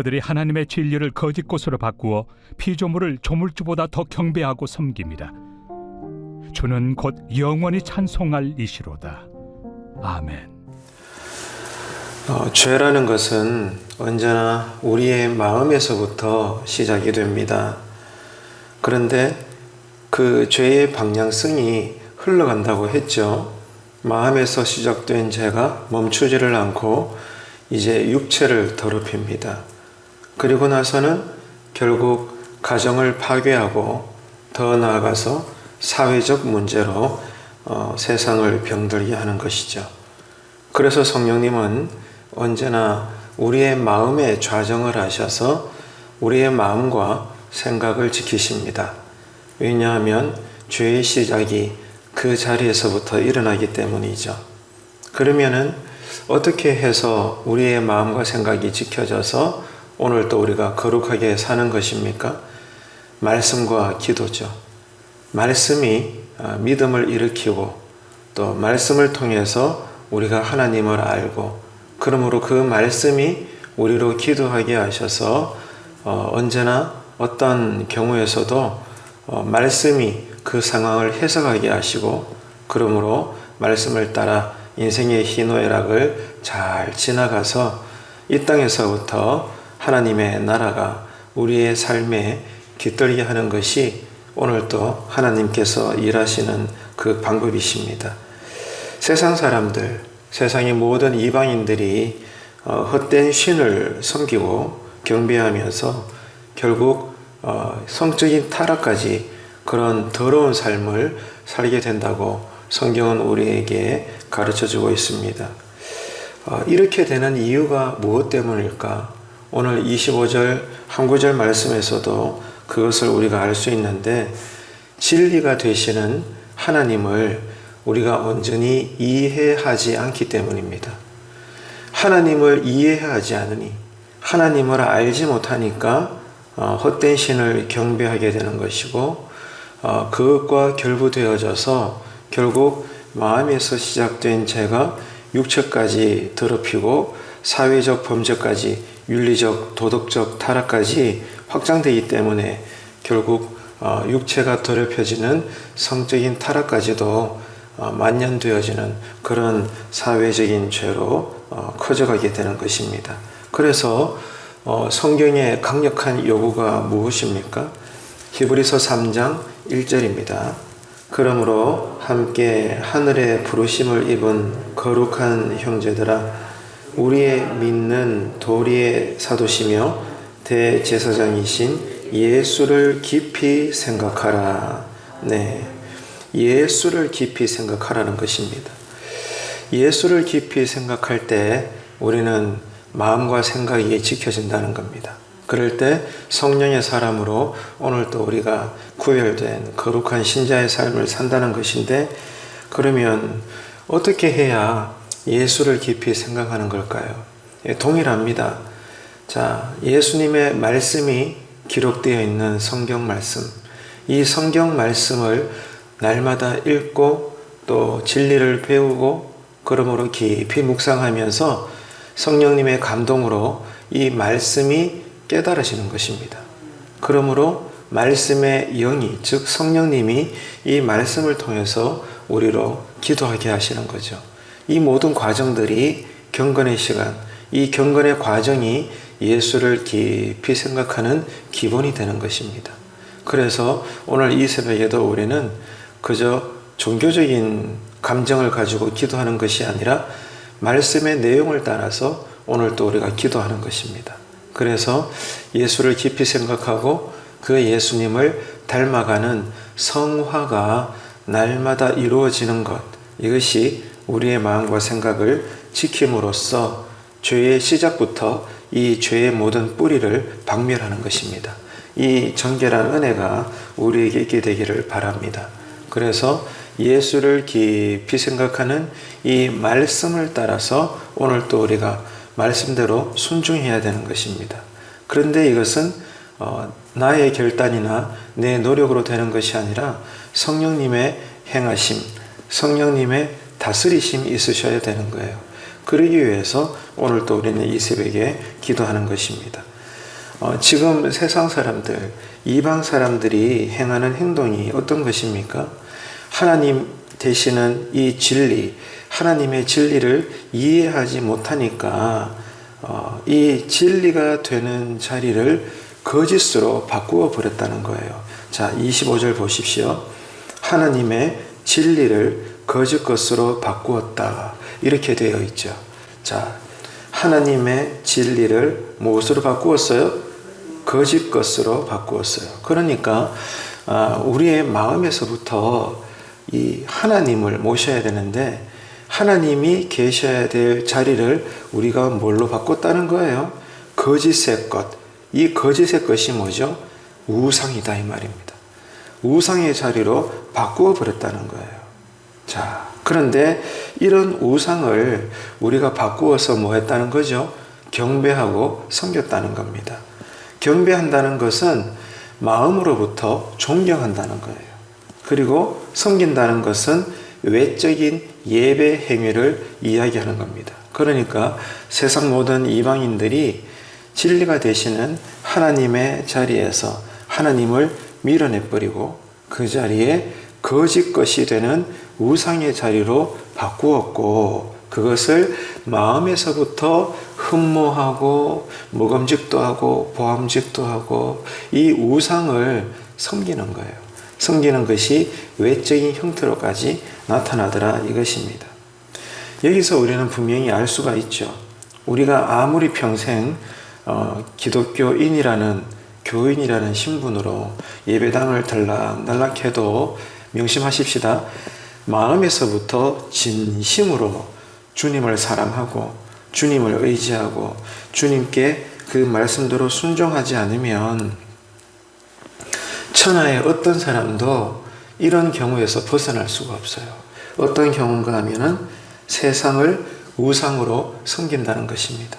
그들이 하나님의 진리를 거짓 것으로 바꾸어 피조물을 조물주보다 더 경배하고 섬깁니다. 주는 곧 영원히 찬송할 이시로다. 아멘. 죄라는 것은 언제나 우리의 마음에서부터 시작이 됩니다. 그런데 그 죄의 방향성이 흘러간다고 했죠. 마음에서 시작된 죄가 멈추지를 않고 이제 육체를 더럽힙니다. 그리고 나서는 결국 가정을 파괴하고 더 나아가서 사회적 문제로 세상을 병들게 하는 것이죠. 그래서 성령님은 언제나 우리의 마음에 좌정을 하셔서 우리의 마음과 생각을 지키십니다. 왜냐하면 죄의 시작이 그 자리에서부터 일어나기 때문이죠. 그러면은 어떻게 해서 우리의 마음과 생각이 지켜져서 오늘 또 우리가 거룩하게 사는 것입니까? 말씀과 기도죠. 말씀이 믿음을 일으키고 또 말씀을 통해서 우리가 하나님을 알고 그러므로 그 말씀이 우리로 기도하게 하셔서 언제나 어떤 경우에서도 말씀이 그 상황을 해석하게 하시고 그러므로 말씀을 따라 인생의 희노애락을 잘 지나가서 이 땅에서부터 하나님의 나라가 우리의 삶에 깃들게 하는 것이 오늘 또 하나님께서 일하시는 그 방법이십니다. 세상 사람들, 세상의 모든 이방인들이 헛된 신을 섬기고 경배하면서 결국 성적인 타락까지 그런 더러운 삶을 살게 된다고 성경은 우리에게 가르쳐주고 있습니다. 이렇게 되는 이유가 무엇 때문일까? 오늘 25절 한 구절 말씀에서도 그것을 우리가 알 수 있는데 진리가 되시는 하나님을 우리가 온전히 이해하지 않기 때문입니다. 하나님을 이해하지 않으니 하나님을 알지 못하니까 헛된 신을 경배하게 되는 것이고 그것과 결부되어져서 결국 마음에서 시작된 죄가 육체까지 더럽히고 사회적 범죄까지 윤리적 도덕적 타락까지 확장되기 때문에 결국 육체가 더럽혀지는 성적인 타락까지도 만연되어지는 그런 사회적인 죄로 커져가게 되는 것입니다. 그래서 성경의 강력한 요구가 무엇입니까? 히브리서 3장 1절입니다. 그러므로 함께 하늘의 부르심을 입은 거룩한 형제들아 우리의 믿는 도리의 사도시며 대제사장이신 예수를 깊이 생각하라. 네, 예수를 깊이 생각하라는 것입니다. 예수를 깊이 생각할 때 우리는 마음과 생각이 지켜진다는 겁니다. 그럴 때 성령의 사람으로 오늘 또 우리가 구별된 거룩한 신자의 삶을 산다는 것인데 그러면 어떻게 해야 예수를 깊이 생각하는 걸까요? 동일합니다. 자, 예수님의 말씀이 기록되어 있는 성경 말씀, 이 성경 말씀을 날마다 읽고 또 진리를 배우고 그러므로 깊이 묵상하면서 성령님의 감동으로 이 말씀이 깨달아지는 것입니다. 그러므로 말씀의 영이 즉 성령님이 이 말씀을 통해서 우리로 기도하게 하시는 거죠. 이 모든 과정들이 경건의 시간, 이 경건의 과정이 예수를 깊이 생각하는 기본이 되는 것입니다. 그래서 오늘 이 새벽에도 우리는 그저 종교적인 감정을 가지고 기도하는 것이 아니라 말씀의 내용을 따라서 오늘 또 우리가 기도하는 것입니다. 그래서 예수를 깊이 생각하고 그 예수님을 닮아가는 성화가 날마다 이루어지는 것, 이것이 우리의 마음과 생각을 지킴으로써 죄의 시작부터 이 죄의 모든 뿌리를 박멸하는 것입니다. 이 정결한 은혜가 우리에게 있게 되기를 바랍니다. 그래서 예수를 깊이 생각하는 이 말씀을 따라서 오늘 또 우리가 말씀대로 순종해야 되는 것입니다. 그런데 이것은 나의 결단이나 내 노력으로 되는 것이 아니라 성령님의 행하심, 성령님의 다스리심이 있으셔야 되는 거예요. 그러기 위해서 오늘 또 우리는 이 새벽에 기도하는 것입니다. 지금 세상 사람들, 이방 사람들이 행하는 행동이 어떤 것입니까? 하나님 되시는 이 진리, 하나님의 진리를 이해하지 못하니까 이 진리가 되는 자리를 거짓으로 바꾸어 버렸다는 거예요. 자, 25절 보십시오. 하나님의 진리를 거짓 것으로 바꾸었다. 이렇게 되어 있죠. 자, 하나님의 진리를 무엇으로 바꾸었어요? 거짓 것으로 바꾸었어요. 그러니까 우리의 마음에서부터 이 하나님을 모셔야 되는데 하나님이 계셔야 될 자리를 우리가 뭘로 바꿨다는 거예요? 거짓의 것. 이 거짓의 것이 뭐죠? 우상이다 이 말입니다. 우상의 자리로 바꾸어 버렸다는 거예요. 자, 그런데 이런 우상을 우리가 바꾸어서 뭐 했다는 거죠? 경배하고 섬겼다는 겁니다. 경배한다는 것은 마음으로부터 존경한다는 거예요. 그리고 섬긴다는 것은 외적인 예배 행위를 이야기하는 겁니다. 그러니까 세상 모든 이방인들이 진리가 되시는 하나님의 자리에서 하나님을 밀어내버리고 그 자리에 거짓 것이 되는 우상의 자리로 바꾸었고 그것을 마음에서부터 흠모하고 먹음직도 하고 보암직도 하고 이 우상을 섬기는 거예요. 섬기는 것이 외적인 형태로까지 나타나더라 이것입니다. 여기서 우리는 분명히 알 수가 있죠. 우리가 아무리 평생 기독교인이라는 교인이라는 신분으로 예배당을 들락날락 해도 명심하십시다. 마음에서부터 진심으로 주님을 사랑하고 주님을 의지하고 주님께 그 말씀대로 순종하지 않으면 천하의 어떤 사람도 이런 경우에서 벗어날 수가 없어요. 어떤 경우인가 하면은 세상을 우상으로 섬긴다는 것입니다.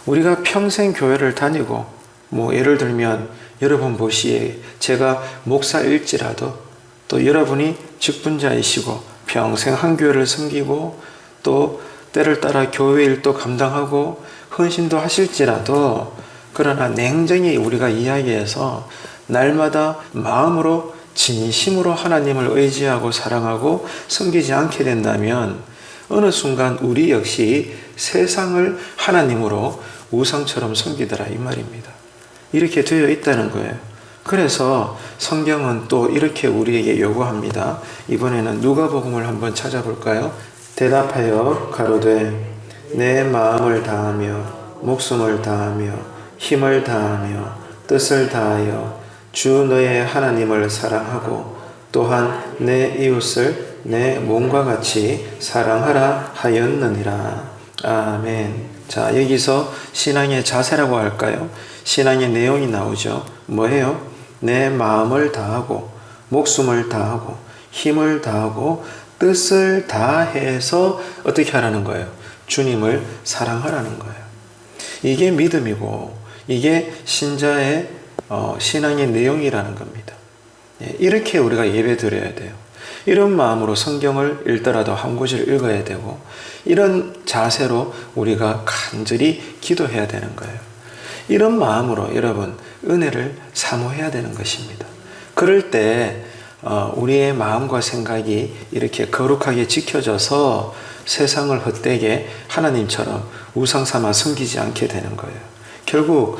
우리가 평생 교회를 다니고 예를 들면 여러분 보시에 제가 목사일지라도 또 여러분이 직분자이시고 평생 한 교회를 섬기고 또 때를 따라 교회 일도 감당하고 헌신도 하실지라도 그러나 냉정히 우리가 이야기해서 날마다 마음으로 진심으로 하나님을 의지하고 사랑하고 섬기지 않게 된다면 어느 순간 우리 역시 세상을 하나님으로 우상처럼 섬기더라 이 말입니다. 이렇게 되어 있다는 거예요. 그래서 성경은 또 이렇게 우리에게 요구합니다. 이번에는 누가복음을 한번 찾아볼까요? 대답하여 가로되 내 마음을 다하며 목숨을 다하며 힘을 다하며 뜻을 다하여 주 너의 하나님을 사랑하고 또한 내 이웃을 내 몸과 같이 사랑하라 하였느니라. 아멘. 자, 여기서 신앙의 자세라고 할까요? 신앙의 내용이 나오죠. 뭐예요? 내 마음을 다하고 목숨을 다하고 힘을 다하고 뜻을 다해서 어떻게 하라는 거예요? 주님을 사랑하라는 거예요. 이게 믿음이고 이게 신자의 신앙의 내용이라는 겁니다. 이렇게 우리가 예배 드려야 돼요. 이런 마음으로 성경을 읽더라도 한 구절 읽어야 되고 이런 자세로 우리가 간절히 기도해야 되는 거예요. 이런 마음으로 여러분 은혜를 사모해야 되는 것입니다. 그럴 때 우리의 마음과 생각이 이렇게 거룩하게 지켜져서 세상을 헛되게 하나님처럼 우상 삼아 섬기지 않게 되는 거예요. 결국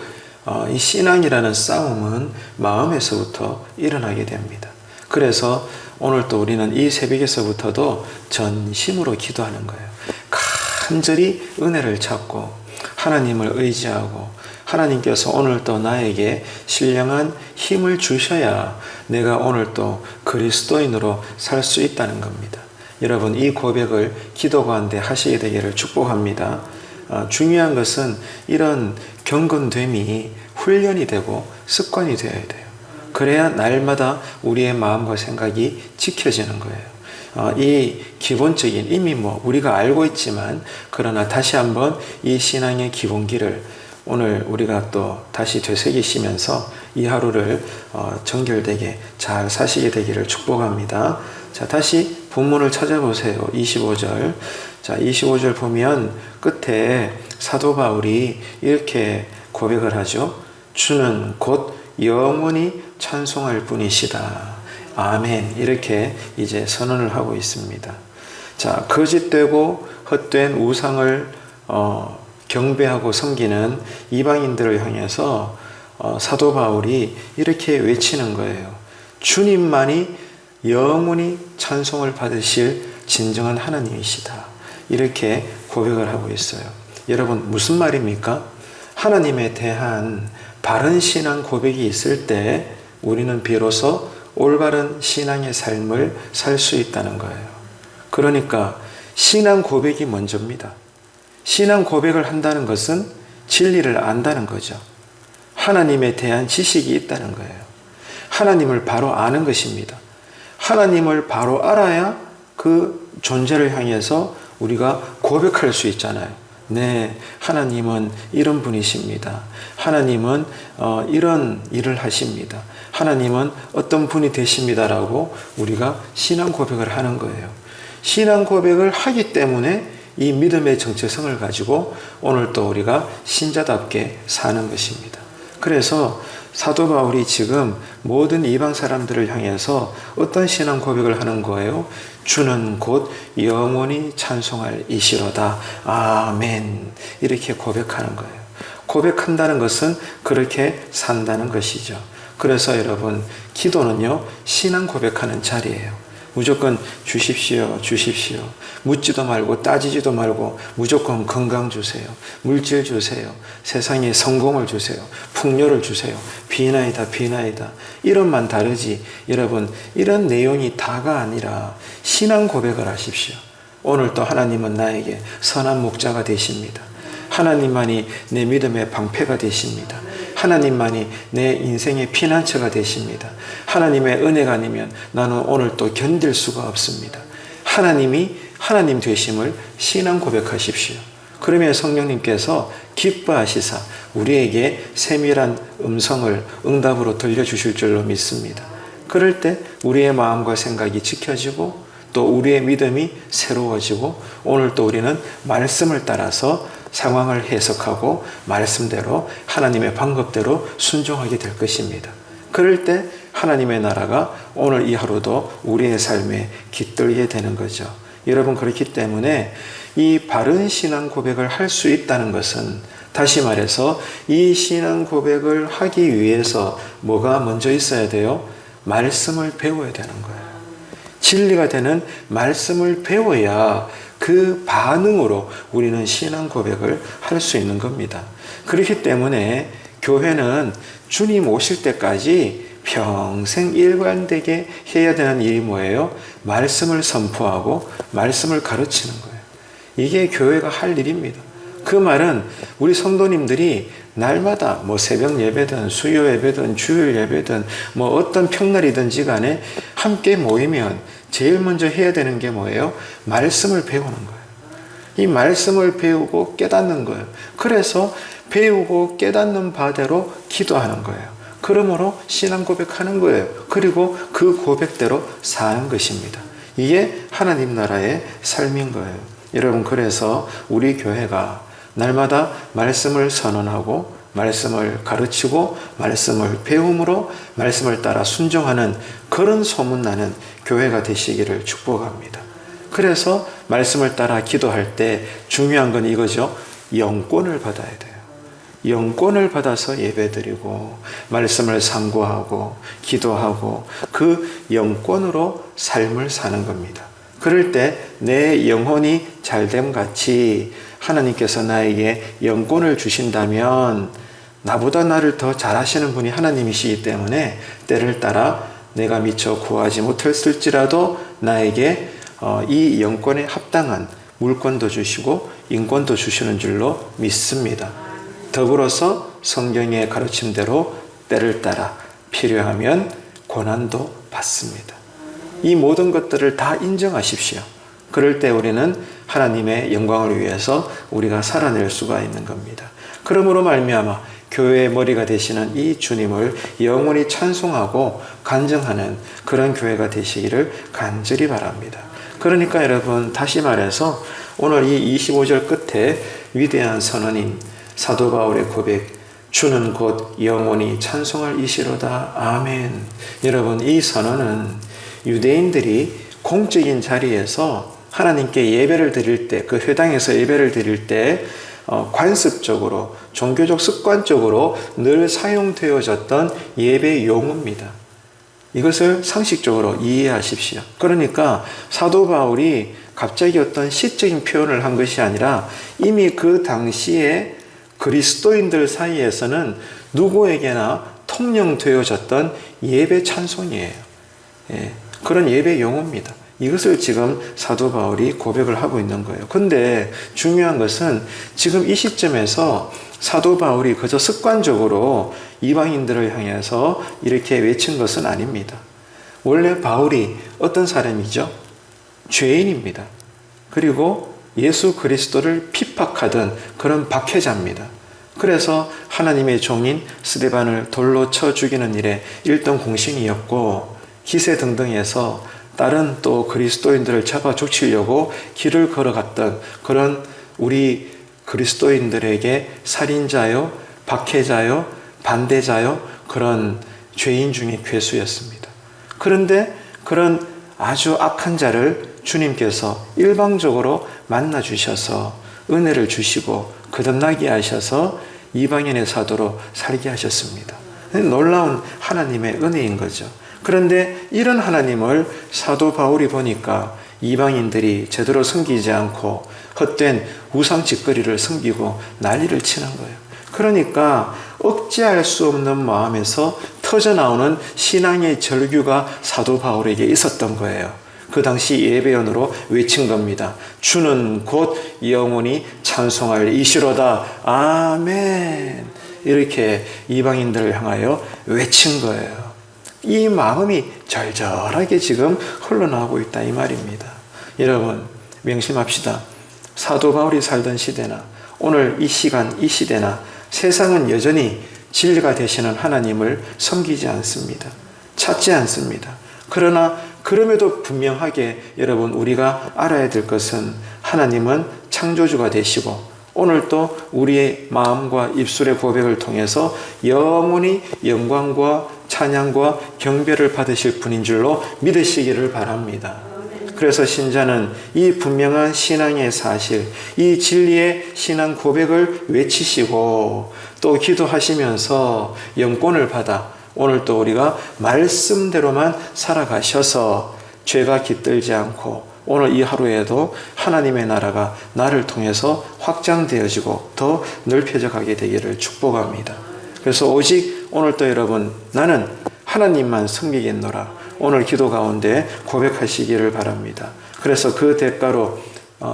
이 신앙이라는 싸움은 마음에서부터 일어나게 됩니다. 그래서 오늘 또 우리는 이 새벽에서부터도 전심으로 기도하는 거예요. 간절히 은혜를 찾고 하나님을 의지하고 하나님께서 오늘 또 나에게 신령한 힘을 주셔야 내가 오늘 또 그리스도인으로 살 수 있다는 겁니다. 여러분 이 고백을 기도 가운데 하시게 되기를 축복합니다. 중요한 것은 이런 경건됨이 훈련이 되고 습관이 되어야 돼요. 그래야 날마다 우리의 마음과 생각이 지켜지는 거예요. 이 기본적인 이미 우리가 알고 있지만 그러나 다시 한번 이 신앙의 기본기를 오늘 우리가 또 다시 되새기시면서 이 하루를 정결되게 잘 사시게 되기를 축복합니다. 자, 다시 본문을 찾아보세요. 25절. 자, 25절 보면 끝에 사도 바울이 이렇게 고백을 하죠. 주는 곧 영원히 찬송할 분이시다. 아멘. 이렇게 이제 선언을 하고 있습니다. 자, 거짓되고 헛된 우상을 경배하고 섬기는 이방인들을 향해서 사도 바울이 이렇게 외치는 거예요. 주님만이 영원히 찬송을 받으실 진정한 하나님이시다. 이렇게 고백을 하고 있어요. 여러분, 무슨 말입니까? 하나님에 대한 바른 신앙 고백이 있을 때 우리는 비로소 올바른 신앙의 삶을 살 수 있다는 거예요. 그러니까 신앙 고백이 먼저입니다. 신앙 고백을 한다는 것은 진리를 안다는 거죠. 하나님에 대한 지식이 있다는 거예요. 하나님을 바로 아는 것입니다. 하나님을 바로 알아야 그 존재를 향해서 우리가 고백할 수 있잖아요. 네, 하나님은 이런 분이십니다. 하나님은 이런 일을 하십니다. 하나님은 어떤 분이 되십니다라고 우리가 신앙 고백을 하는 거예요. 신앙 고백을 하기 때문에 이 믿음의 정체성을 가지고 오늘 또 우리가 신자답게 사는 것입니다. 그래서 사도 바울이 지금 모든 이방 사람들을 향해서 어떤 신앙 고백을 하는 거예요? 주는 곧 영원히 찬송할 이시로다. 아멘. 이렇게 고백하는 거예요. 고백한다는 것은 그렇게 산다는 것이죠. 그래서 여러분, 기도는요, 신앙 고백하는 자리예요. 무조건 주십시오, 주십시오. 묻지도 말고 따지지도 말고 무조건 건강 주세요. 물질 주세요. 세상에 성공을 주세요. 풍요를 주세요. 비나이다, 비나이다. 이런만 다르지. 여러분, 이런 내용이 다가 아니라 신앙 고백을 하십시오. 오늘 또 하나님은 나에게 선한 목자가 되십니다. 하나님만이 내 믿음의 방패가 되십니다. 하나님만이 내 인생의 피난처가 되십니다. 하나님의 은혜가 아니면 나는 오늘 또 견딜 수가 없습니다. 하나님이 하나님 되심을 신앙 고백하십시오. 그러면 성령님께서 기뻐하시사 우리에게 세밀한 음성을 응답으로 들려주실 줄로 믿습니다. 그럴 때 우리의 마음과 생각이 지켜지고 또 우리의 믿음이 새로워지고 오늘 또 우리는 말씀을 따라서 상황을 해석하고 말씀대로 하나님의 방법대로 순종하게 될 것입니다. 그럴 때 하나님의 나라가 오늘 이 하루도 우리의 삶에 깃들게 되는 거죠. 여러분, 그렇기 때문에 이 바른 신앙 고백을 할 수 있다는 것은, 다시 말해서 이 신앙 고백을 하기 위해서 뭐가 먼저 있어야 돼요? 말씀을 배워야 되는 거예요. 진리가 되는 말씀을 배워야 그 반응으로 우리는 신앙 고백을 할 수 있는 겁니다. 그렇기 때문에 교회는 주님 오실 때까지 평생 일관되게 해야 되는 일이 뭐예요? 말씀을 선포하고 말씀을 가르치는 거예요. 이게 교회가 할 일입니다. 그 말은 우리 성도님들이 날마다 새벽 예배든 수요 예배든 주일 예배든 어떤 평날이든지 간에 함께 모이면 제일 먼저 해야 되는 게 뭐예요? 말씀을 배우는 거예요. 이 말씀을 배우고 깨닫는 거예요. 그래서 배우고 깨닫는 바대로 기도하는 거예요. 그러므로 신앙 고백하는 거예요. 그리고 그 고백대로 사는 것입니다. 이게 하나님 나라의 삶인 거예요. 여러분, 그래서 우리 교회가 날마다 말씀을 선언하고 말씀을 가르치고 말씀을 배움으로 말씀을 따라 순종하는 그런 소문나는 교회가 되시기를 축복합니다. 그래서 말씀을 따라 기도할 때 중요한 건 이거죠. 영권을 받아야 돼요. 영권을 받아서 예배드리고 말씀을 상고하고 기도하고 그 영권으로 삶을 사는 겁니다. 그럴 때 내 영혼이 잘됨 같이 하나님께서 나에게 영권을 주신다면 나보다 나를 더 잘하시는 분이 하나님이시기 때문에 때를 따라 내가 미처 구하지 못했을지라도 나에게 이 영권에 합당한 물권도 주시고 인권도 주시는 줄로 믿습니다. 더불어서 성경의 가르침대로 때를 따라 필요하면 고난도 받습니다. 이 모든 것들을 다 인정하십시오. 그럴 때 우리는 하나님의 영광을 위해서 우리가 살아낼 수가 있는 겁니다. 그러므로 말미암아 교회의 머리가 되시는 이 주님을 영원히 찬송하고 간증하는 그런 교회가 되시기를 간절히 바랍니다. 그러니까 여러분, 다시 말해서 오늘 이 25절 끝에 위대한 선언인 사도 바울의 고백, 주는 곧 영원히 찬송할 이시로다. 아멘. 여러분, 이 선언은 유대인들이 공적인 자리에서 하나님께 예배를 드릴 때, 그 회당에서 예배를 드릴 때 관습적으로, 종교적 습관적으로 늘 사용되어졌던 예배 용어입니다. 이것을 상식적으로 이해하십시오. 그러니까 사도 바울이 갑자기 어떤 시적인 표현을 한 것이 아니라 이미 그 당시에 그리스도인들 사이에서는 누구에게나 통용되어졌던 예배 찬송이에요. 그런 예배 용어입니다. 이것을 지금 사도 바울이 고백을 하고 있는 거예요. 근데 중요한 것은 지금 이 시점에서 사도 바울이 그저 습관적으로 이방인들을 향해서 이렇게 외친 것은 아닙니다. 원래 바울이 어떤 사람이죠? 죄인입니다. 그리고 예수 그리스도를 핍박하던 그런 박해자입니다. 그래서 하나님의 종인 스데반을 돌로 쳐 죽이는 일에 일등 공신이었고, 기세등등해서 다른 또 그리스도인들을 잡아 족치려고 길을 걸어갔던 그런 우리 그리스도인들에게 살인자요, 박해자요, 반대자요, 그런 죄인 중에 괴수였습니다. 그런데 그런 아주 악한 자를 주님께서 일방적으로 만나 주셔서 은혜를 주시고 거듭나게 하셔서 이방인의 사도로 살게 하셨습니다. 놀라운 하나님의 은혜인 거죠. 그런데 이런 하나님을 사도 바울이 보니까 이방인들이 제대로 섬기지 않고 헛된 우상 짓거리를 섬기고 난리를 치는 거예요. 그러니까 억제할 수 없는 마음에서 터져나오는 신앙의 절규가 사도 바울에게 있었던 거예요. 그 당시 예배연으로 외친 겁니다. 주는 곧 영원히 찬송할 이시로다. 아멘. 이렇게 이방인들을 향하여 외친 거예요. 이 마음이 절절하게 지금 흘러나오고 있다 이 말입니다. 여러분, 명심합시다. 사도 바울이 살던 시대나 오늘 이 시간 이 시대나 세상은 여전히 진리가 되시는 하나님을 섬기지 않습니다. 찾지 않습니다. 그러나 그럼에도 분명하게 여러분, 우리가 알아야 될 것은 하나님은 창조주가 되시고 오늘 또 우리의 마음과 입술의 고백을 통해서 영원히 영광과 찬양과 경배를 받으실 분인 줄로 믿으시기를 바랍니다. 그래서 신자는 이 분명한 신앙의 사실, 이 진리의 신앙 고백을 외치시고 또 기도하시면서 영권을 받아 오늘 또 우리가 말씀대로만 살아가셔서 죄가 깃들지 않고 오늘 이 하루에도 하나님의 나라가 나를 통해서 확장되어지고 더 넓혀져 가게 되기를 축복합니다. 그래서 오직 오늘 또 여러분, 나는 하나님만 섬기겠노라, 오늘 기도 가운데 고백하시기를 바랍니다. 그래서 그 대가로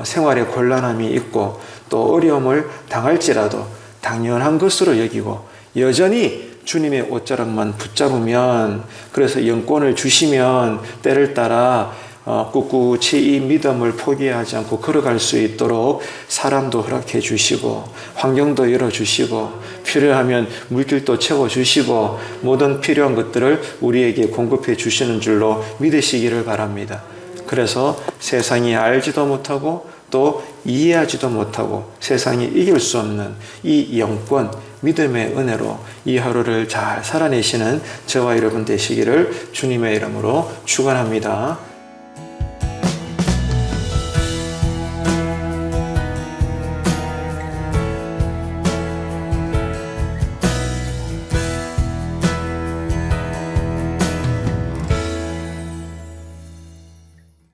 생활에 곤란함이 있고 또 어려움을 당할지라도 당연한 것으로 여기고 여전히 주님의 옷자락만 붙잡으면, 그래서 영권을 주시면 때를 따라 꿋꿋이 이 믿음을 포기하지 않고 걸어갈 수 있도록 사람도 허락해 주시고 환경도 열어주시고 필요하면 물길도 채워주시고 모든 필요한 것들을 우리에게 공급해 주시는 줄로 믿으시기를 바랍니다. 그래서 세상이 알지도 못하고 또 이해하지도 못하고 세상이 이길 수 없는 이 영권, 믿음의 은혜로 이 하루를 잘 살아내시는 저와 여러분 되시기를 주님의 이름으로 축원합니다.